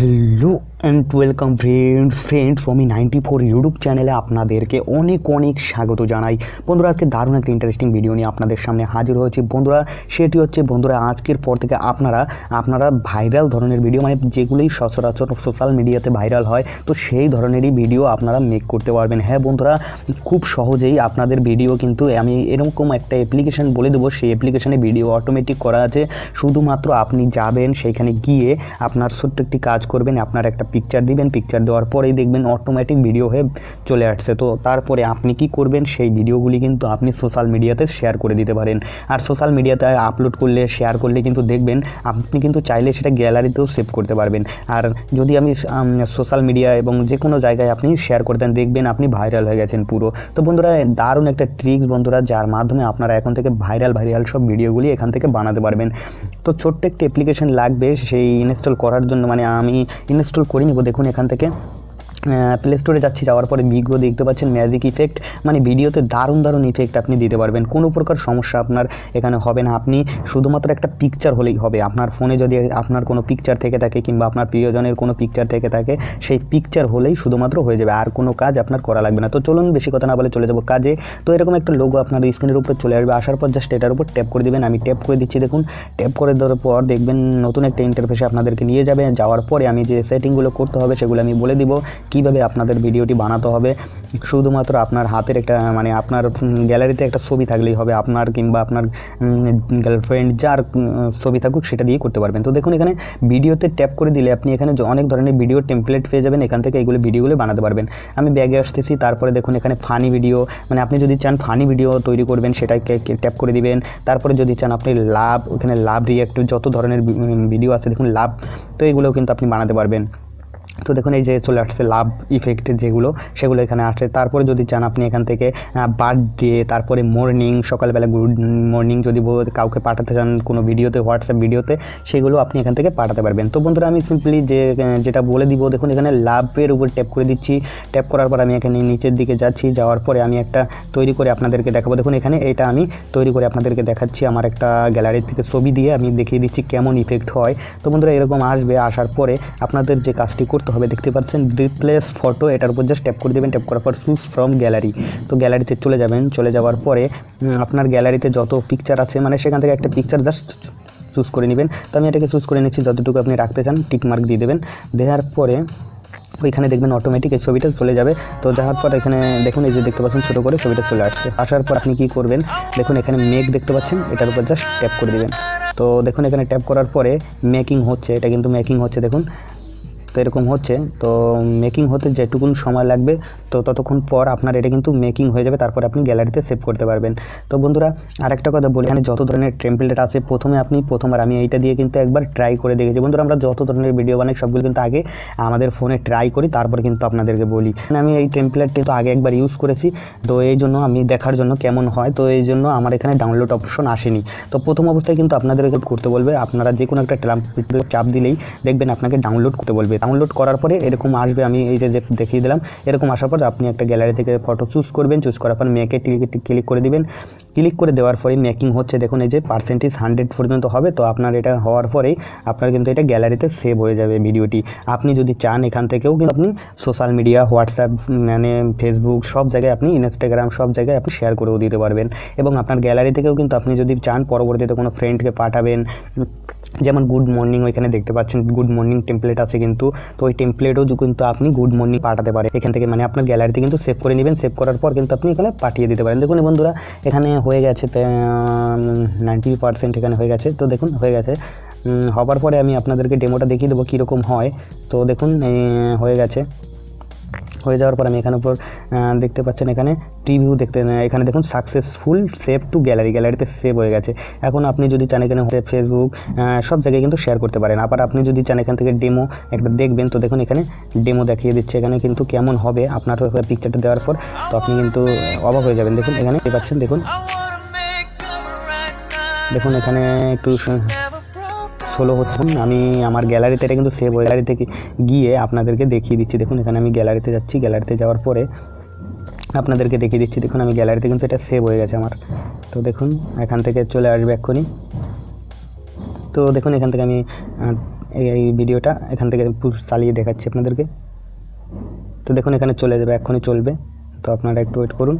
Hello and welcome friends আমি 94 YouTube চ্যানেলে আপনাদেরকে অনেক স্বাগত জানাই। বন্ধুরা, আজকে দারুণ একটা ইন্টারেস্টিং ভিডিও নিয়ে আপনাদের সামনে হাজির হয়েছি। বন্ধুরা, সেটি হচ্ছে আজকের পর থেকে আপনারা ভাইরাল ধরনের ভিডিও, মানে যেগুলোই সচরাচর সোশ্যাল মিডিয়াতে ভাইরাল হয়, তো সেই ধরনেরই ভিডিও আপনারা মেক করতে পারবেন। হ্যাঁ বন্ধুরা, খুব সহজেই আপনাদের ভিডিও কিন্তু আমি এরকম একটা অ্যাপ্লিকেশন বলে দেবো, সেই অ্যাপ্লিকেশানে ভিডিও অটোমেটিক করা আছে। শুধুমাত্র আপনি যাবেন, সেইখানে গিয়ে আপনার ছোট্ট একটি কাজ করবেন, আপনার একটা পিকচার দিবেন, পিকচার দেওয়ার পরেই দেখবেন অটোমেটিক ভিডিও হয়ে চলে আসছে। তো তারপরে আপনি কি করবেন, সেই ভিডিওগুলি কিন্তু আপনি সোশ্যাল মিডিয়াতে শেয়ার করে দিতে পারেন। আর সোশ্যাল মিডিয়াতে আপলোড করলে, শেয়ার করলে কিন্তু দেখবেন আপনি কিন্তু চাইলে সেটা গ্যালারিতেও সেভ করতে পারবেন। আর যদি আমি সোশ্যাল মিডিয়া এবং যে কোনো জায়গায় আপনি শেয়ার করতেন, দেখবেন আপনি ভাইরাল হয়ে গেছেন পুরো। তো বন্ধুরা, দারুণ একটা ট্রিক্স বন্ধুরা, যার মাধ্যমে আপনারা এখন থেকে ভাইরাল সব ভিডিওগুলি এখান থেকে বানাতে পারবেন। তো ছোট্ট একটি অ্যাপ্লিকেশন লাগবে সেই ইনস্টল করার জন্য, মানে আমি ইনস্টল করে নিব। দেখুন, এখান থেকে প্লে স্টোরে যাচ্ছি, যাওয়ার পরে বিগো দেখতে পাচ্ছেন ম্যাজিক ইফেক্ট, মানে ভিডিওতে দারুণ ইফেক্ট আপনি দিতে পারবেন। কোনো প্রকার সমস্যা আপনার এখানে হবে না। আপনি শুধুমাত্র একটা পিকচার হলেই হবে। আপনার ফোনে যদি আপনার কোনো পিকচার থেকে থাকে কিংবা আপনার প্রিয়জনের কোনো পিকচার থেকে থাকে, সেই পিকচার হলেই শুধুমাত্র হয়ে যাবে, আর কোনো কাজ আপনার করা লাগবে না। তো চলুন বেশি কথা না বলে চলে যাব কাজে। তো এরকম একটা লোগো আপনার স্ক্রিনের উপরে চলে আসবে। আসার পর জাস্ট এটার উপর ট্যাপ করে দেবেন। আমি ট্যাপ করে দিচ্ছি। দেখুন, ট্যাপ করে দেওয়ার পর দেখবেন নতুন একটা ইন্টারফেসে আপনাদেরকে নিয়ে যাবে। যাওয়ার পরে আমি যে সেটিংগুলো করতে হবে সেগুলো আমি বলে দিব, কীভাবে আপনাদের ভিডিওটি বানাতে হবে। শুধুমাত্র আপনার হাতের একটা, মানে আপনার গ্যালারিতে একটা ছবি থাকলেই হবে, আপনার কিংবা আপনার গার্লফ্রেন্ড যার ছবি থাকুক সেটা দিয়ে করতে পারবেন। তো দেখুন, এখানে ভিডিওতে ট্যাপ করে দিলে আপনি এখানে অনেক ধরনের ভিডিও টেমপ্লেট পেয়ে যাবেন। এখান থেকে ভিডিওগুলো বানাতে পারবেন। আমি ব্যাগে আসতেছি। তারপরে দেখুন এখানে ফানি ভিডিও, মানে আপনি যদি চান ফানি ভিডিও তৈরি করবেন, সেটাকে ট্যাপ করে দিবেন। তারপরে যদি চান আপনি ওখানে লাভ রিয়াক্ট, যত ধরনের ভিডিও আছে দেখুন লাভ, তো এগুলোও কিন্তু আপনি বানাতে পারবেন। তো দেখুন এই যে চলে আসছে লাভ ইফেক্ট, সেগুলো এখানে আসছে। তারপরে যদি চান আপনি এখান থেকে বার্থডে, তারপরে মর্নিং, সকালবেলা গুড মর্নিং যদি কাউকে পাঠাতে চান কোনো ভিডিওতে, হোয়াটসঅ্যাপ ভিডিওতে, সেগুলো আপনি এখান থেকে পাঠাতে পারবেন। তো বন্ধুরা, আমি সিম্পলি যেটা বলে দিব, দেখুন এখানে লাভের উপর ট্যাপ করে দিচ্ছি। ট্যাপ করার পর আমি এখানে নিচের দিকে যাচ্ছি। যাওয়ার পরে আমি একটা তৈরি করে আপনাদেরকে দেখাবো। দেখুন এখানে এটা আমি তৈরি করে আপনাদেরকে দেখাচ্ছি, আমার একটা গ্যালারি থেকে ছবি দিয়ে আমি দেখিয়ে দিচ্ছি কেমন ইফেক্ট হয়। তো বন্ধুরা, এরকম আসবে। আসার পরে আপনাদের যে কাজটি করতে হবে, দেখতে পাচ্ছেন রিপ্লেস ফটো, এটার উপর জাস্ট ট্যাপ করে দেবেন। ট্যাপ করার পর চুজ ফ্রম গ্যালারি, তো গ্যালারিতে চলে যাবেন। চলে যাওয়ার পরে আপনার গ্যালারিতে যত পিকচার আছে, মানে সেখান থেকে একটা পিকচার জাস্ট চুজ করে নেবেন। তো আমি এটাকে চুজ করে নিচ্ছি, যতটুকু আপনি রাখতে চান টিক মার্ক দিয়ে দেবেন। দেওয়ার পরে ওইখানে দেখবেন অটোমেটিক এই ছবিটা চলে যাবে। তো যাওয়ার পর এখানে দেখুন এই যে দেখতে পাচ্ছেন ছোটো করে ছবিটা চলে আসছে। আসার পর আপনি কী করবেন, দেখুন এখানে মেক দেখতে পাচ্ছেন, এটার উপর জাস্ট ট্যাপ করে দেবেন। তো দেখুন এখানে ট্যাপ করার পরে মেকিং হচ্ছে, এটা কিন্তু মেকিং হচ্ছে দেখুন। তো এরকম হচ্ছে। তো মেকিং হতে যেটুকুন সময় লাগবে, তো ততক্ষণ পর আপনার এটা কিন্তু মেকিং হয়ে যাবে। তারপরে আপনি গ্যালারিতে সেভ করতে পারবেন। তো বন্ধুরা, আরেকটা কথা বলি, এখানে যত ধরনের টেমপ্লেট আছে, প্রথমবার আমি এইটা দিয়ে কিন্তু একবার ট্রাই করে দেখেছি। বন্ধুরা, আমরা যত ধরনের ভিডিও বানাই সবগুলো কিন্তু আগে আমাদের ফোনে ট্রাই করি, তারপর কিন্তু আপনাদেরকে বলি। আমি এই টেমপ্লেটটি তো আগে একবার ইউজ করেছি, তো এই জন্য আমি দেখার জন্য কেমন হয়, তো এই জন্য আমার এখানে ডাউনলোড অপশন আসেনি। তো প্রথম অবস্থায় কিন্তু আপনাদের করতে বলবে, আপনারা যে কোনো একটা চাপ দিলেই দেখবেন আপনাকে ডাউনলোড করতে বলবে। ডাউনলোড করার পরে এরকম আসবে, আমি এই যে দেখিয়ে দিলাম। এরকম আসার পর আপনি একটা গ্যালারি থেকে ফটো চুজ করবেন। চুজ করার পর মেকে ক্লিক করে দিবেন। ক্লিক করে দেওয়ার পরে মেকিং হচ্ছে, দেখুন এই যে পার্সেন্টেজ 100 পর্যন্ত হবে। তো আপনার এটা হওয়ার পরেই আপনার কিন্তু এটা গ্যালারিতে সেভ হয়ে যাবে ভিডিওটি। আপনি যদি চান এখান থেকেও কিন্তু আপনি সোশ্যাল মিডিয়া, হোয়াটসঅ্যাপ, মানে ফেসবুক, সব জায়গায় আপনি, ইনস্টাগ্রাম, সব জায়গায় আপনি শেয়ার করেও দিতে পারবেন। এবং আপনার গ্যালারি থেকেও কিন্তু আপনি যদি চান পরবর্তীতে কোনো ফ্রেন্ডকে পাঠাবেন, যেমন গুড মর্নিং, ওইখানে দেখতে পাচ্ছেন গুড মর্নিং টেমপ্লেট আছে কিন্তু, তো ওই টেমপ্লেটও কিন্তু আপনি গুড মর্নিং পাঠাতে পারেন এখান থেকে, মানে আপনার গ্যালারিতে কিন্তু সেভ করে নেবেন। সেভ করার পর কিন্তু আপনি এখানে পাঠিয়ে দিতে পারেন। দেখুন বন্ধুরা, এখানে হয়ে গেছে 90% এখানে হয়ে গেছে। তো দেখুন হয়ে গেছে। হবার পরে আমি আপনাদেরকে ডেমোটা দেখিয়ে দেবো কীরকম হয়। তো দেখুন হয়ে গেছে। হয়ে যাওয়ার পর আমি এখানে উপর দেখতে পাচ্ছেন এখানে প্রিভিউ এখানে দেখুন সাকসেসফুল সেভ টু গ্যালারিতে সেভ হয়ে গেছে। এখন আপনি যদি চান এখানে ফেসবুক, সব জায়গায় কিন্তু শেয়ার করতে পারেন। আবার আপনি যদি চান এখান থেকে ডেমো একটা দেখবেন, তো দেখুন এখানে ডেমো দেখিয়ে দিচ্ছে এখানে কিন্তু কেমন হবে আপনার পিকচারটা দেওয়ার পর। তো আপনি কিন্তু অবাক হয়ে যাবেন। দেখুন এখানে পাচ্ছেন, দেখুন এখানে একটু স্লো হচ্ছে। আমি আমার গ্যালারিতে এটা কিন্তু সেভ হয়ে, গ্যালারি থেকে গিয়ে আপনাদেরকে দেখিয়ে দিচ্ছি। দেখুন এখানে আমি গ্যালারিতে যাচ্ছি। গ্যালারিতে যাওয়ার পরে আপনাদেরকে দেখিয়ে দিচ্ছি। দেখুন আমি গ্যালারিতে কিন্তু এটা সেভ হয়ে গেছে আমার। তো দেখুন এখান থেকে চলে আসবে এক্ষুনি। তো দেখুন এখান থেকে আমি এই ভিডিওটা এখান থেকে পুরো চালিয়ে দেখাচ্ছি আপনাদেরকে। তো দেখুন এখানে চলে যাবে, এক্ষুনি চলবে, তো আপনারা একটু ওয়েট করুন।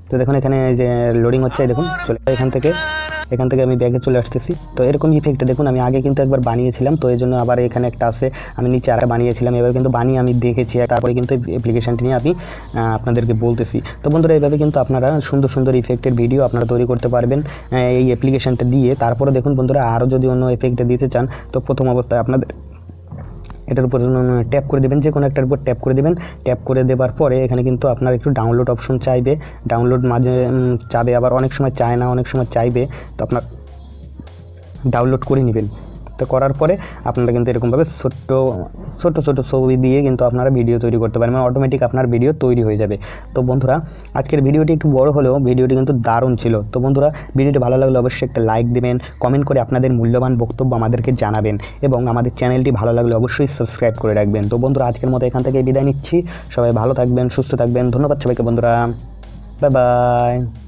তো দেখুন এখানে যে লোডিং হচ্ছে, দেখুন চলে এখান থেকে আমি ব্যাগে চলে আসতেছি। তো এরকম ইফেক্টে দেখুন আমি আগে কিন্তু একবার বানিয়েছিলাম, তো এই জন্য আবার এখানে একটা আছে, আমি নিচে আরেকটা বানিয়েছিলাম, এবার কিন্তু বানিয়ে আমি দেখেছি, তারপরে কিন্তু অ্যাপ্লিকেশানটি নিয়ে আমি আপনাদেরকে বলতেছি। তো বন্ধুরা এইভাবে কিন্তু আপনারা সুন্দর সুন্দর ইফেক্টের ভিডিও আপনারা তৈরি করতে পারবেন এই অ্যাপ্লিকেশানটা দিয়ে। তারপরে দেখুন বন্ধুরা আরও যদি অন্য এফেক্টে দিতে চান, তো প্রথম অবস্থায় আপনাদের এটার উপর ট্যাপ করে দেবেন, যে কোনো একটার উপর ট্যাপ করে দেবেন। ট্যাপ করে দেওয়ার পরে এখানে কিন্তু আপনার একটু ডাউনলোড অপশন চাইবে, ডাউনলোড মাঝে চাবে, আবার অনেক সময় চায় না, অনেক সময় চাইবে, তো আপনার ডাউনলোড করে নেবেন। তো করার পরে আপনারা কিন্তু এরকমভাবে ছোট ছবি দিয়ে কিন্তু আপনারা ভিডিও তৈরি করতে পারবেন, অটোমেটিক আপনার ভিডিও তৈরি হয়ে যাবে। তো বন্ধুরা আজকের ভিডিওটি একটু বড় হলেও ভিডিওটি কিন্তু দারুণ ছিল। তো বন্ধুরা ভিডিওটি ভালো লাগলে অবশ্যই একটা লাইক দেবেন, কমেন্ট করে আপনাদের মূল্যবান বক্তব্য আমাদেরকে জানাবেন, এবং আমাদের চ্যানেলটি ভালো লাগলে অবশ্যই সাবস্ক্রাইব করে রাখবেন। তো বন্ধুরা আজকের মতো এখান থেকে বিদায় নিচ্ছি, সবাই ভালো থাকবেন, সুস্থ থাকবেন, ধন্যবাদ সবাইকে বন্ধুরা, বাই বাই।